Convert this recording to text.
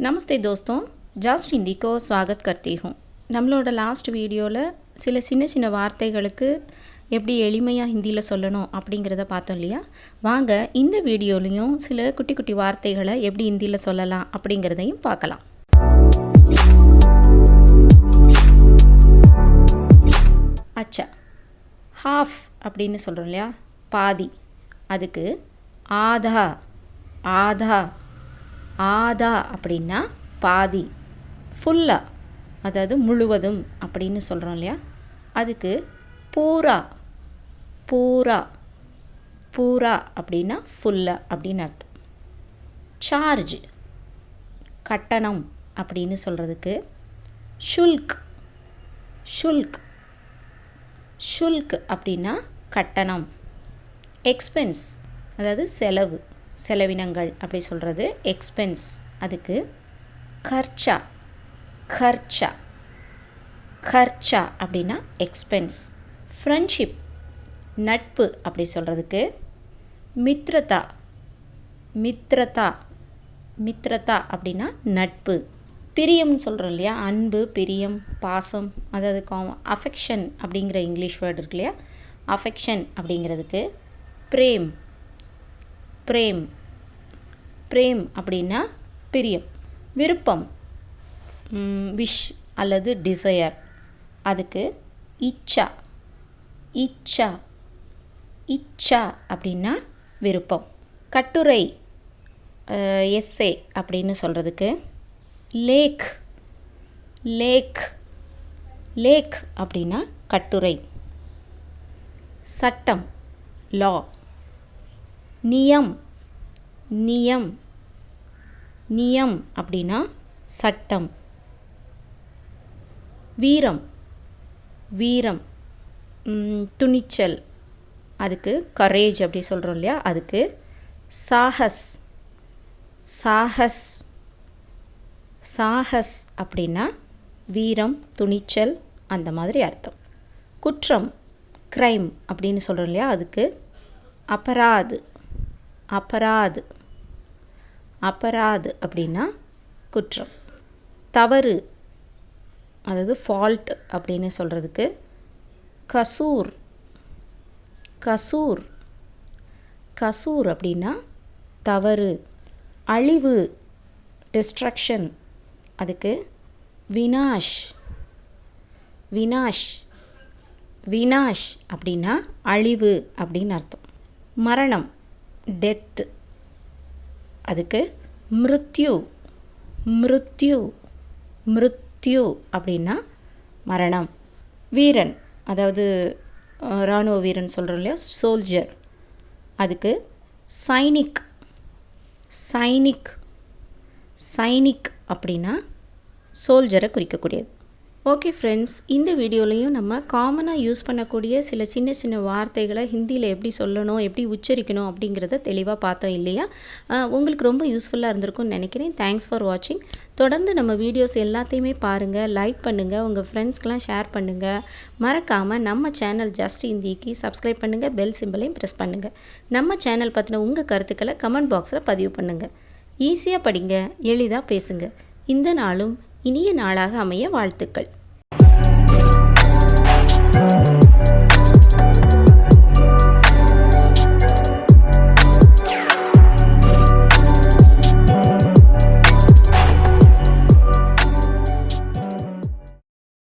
नमस्ते दोस्तों, ஜாஸ்ட் हिंदी को स्वागत करती हूँ. நம்மளோட லாஸ்ட் வீடியோவில் சில சின்ன சின்ன வார்த்தைகளுக்கு எப்படி எளிமையாக ஹிந்தியில் சொல்லணும் அப்படிங்கிறத பார்த்தோம் இல்லையா. வாங்க இந்த வீடியோலையும் சில குட்டி குட்டி வார்த்தைகளை எப்படி ஹிந்தியில் சொல்லலாம் அப்படிங்கிறதையும் பார்க்கலாம். அச்சா, ஹாஃப் அப்படின்னு சொல்கிறோம் இல்லையா, பாதி. அதுக்கு ஆதா. ஆதா ஆதா அப்படின்னா பாதி. ஃபுல்லாக, அதாவது முழுவதும் அப்படின்னு சொல்கிறோம் இல்லையா. அதுக்கு பூரா. பூரா பூரா அப்படின்னா ஃபுல்லாக அப்படின்னு அர்த்தம். சார்ஜ், கட்டணம் அப்படின்னு சொல்கிறதுக்கு ஷுல்க். ஷுல்க் ஷுல்க் அப்படின்னா கட்டணம். எக்ஸ்பென்ஸ், அதாவது செலவு, செலவினங்கள் அப்படி சொல்கிறது எக்ஸ்பென்ஸ். அதுக்கு கர்ச்சா. கர்ச்சா கர்ச்சா அப்படின்னா எக்ஸ்பென்ஸ். ஃப்ரெண்ட்ஷிப், நட்பு அப்படி சொல்கிறதுக்கு மித்ரதா. மித்ரதா மித்ரதா அப்படின்னா நட்பு. பிரியம்னு சொல்கிறோம் இல்லையா, அன்பு, பிரியம், பாசம், அதாவது அஃபெக்ஷன் அப்படிங்கிற இங்கிலீஷ் வேர்டு இருக்கு இல்லையா. அஃபெக்ஷன் அப்படிங்கிறதுக்கு பிரேம். பிரேம் பிரேம் அப்படின்னா பிரியம். விருப்பம், விஷ் அல்லது டிசையர். அதுக்கு இச்சா. இச்சா இச்சா அப்படின்னா விருப்பம். கட்டுரை, எஸ்ஸே அப்படின்னு சொல்கிறதுக்கு லேக். லேக் லேக் அப்படின்னா கட்டுரை. சட்டம், லா. நியம். நியம் நியம் அப்படின்னா சட்டம். வீரம். வீரம், துணிச்சல். அதுக்கு கரேஜ் அப்படி சொல்கிறோம் இல்லையா. அதுக்கு சாகஸ். சாகஸ் சாகஸ் அப்படின்னா வீரம், துணிச்சல், அந்த மாதிரி அர்த்தம். குற்றம், க்ரைம் அப்படின்னு சொல்கிறோம் இல்லையா. அதுக்கு அபராது. அபராது அபராது அப்படின்னா குற்றம். தவறு, அதாவது ஃபால்ட் அப்படின்னு சொல்கிறதுக்கு கசூர். கசூர் கசூர் அப்படின்னா தவறு. அழிவு, டிஸ்ட்ரக்ஷன். அதுக்கு வினாஷ். வினாஷ் வினாஷ் அப்படின்னா அழிவு அப்படின்னு அர்த்தம். மரணம், டெத். அதுக்கு மிருத்யு. மிருத்யு மிருத்யு அப்படின்னா மரணம். வீரன், அதாவது இராணுவ வீரன் சொல்கிறோம் இல்லையா, சோல்ஜர். அதுக்கு சைனிக். சைனிக் சைனிக் அப்படின்னா சோல்ஜரை குறிக்கக்கூடியது. ஓகே ஃப்ரெண்ட்ஸ், இந்த வீடியோலையும் நம்ம காமனாக யூஸ் பண்ணக்கூடிய சில சின்ன சின்ன வார்த்தைகளை ஹிந்தியில் எப்படி சொல்லணும், எப்படி உச்சரிக்கணும் அப்படிங்கிறத தெளிவாக பார்த்தோம் இல்லையா. உங்களுக்கு ரொம்ப யூஸ்ஃபுல்லாக இருந்திருக்கும்னு நினைக்கிறேன். தேங்க்ஸ் ஃபார் வாட்சிங். தொடர்ந்து நம்ம வீடியோஸ் எல்லாத்தையுமே பாருங்கள், லைக் பண்ணுங்கள், உங்கள் ஃப்ரெண்ட்ஸ்க்கெலாம் ஷேர் பண்ணுங்கள். மறக்காமல் நம்ம சேனல் ஜஸ்ட் ஹிந்திக்கு சப்ஸ்கிரைப் பண்ணுங்கள், பெல் சிம்பிளையும் ப்ரெஸ் பண்ணுங்கள். நம்ம சேனல் பற்றின உங்கள் கருத்துக்களை கமெண்ட் பாக்ஸில் பதிவு பண்ணுங்கள். ஈஸியாக படிங்க, எளிதாக பேசுங்க. இந்த நாளும் இனிய நாளாக அமைய வாழ்த்துக்கள்.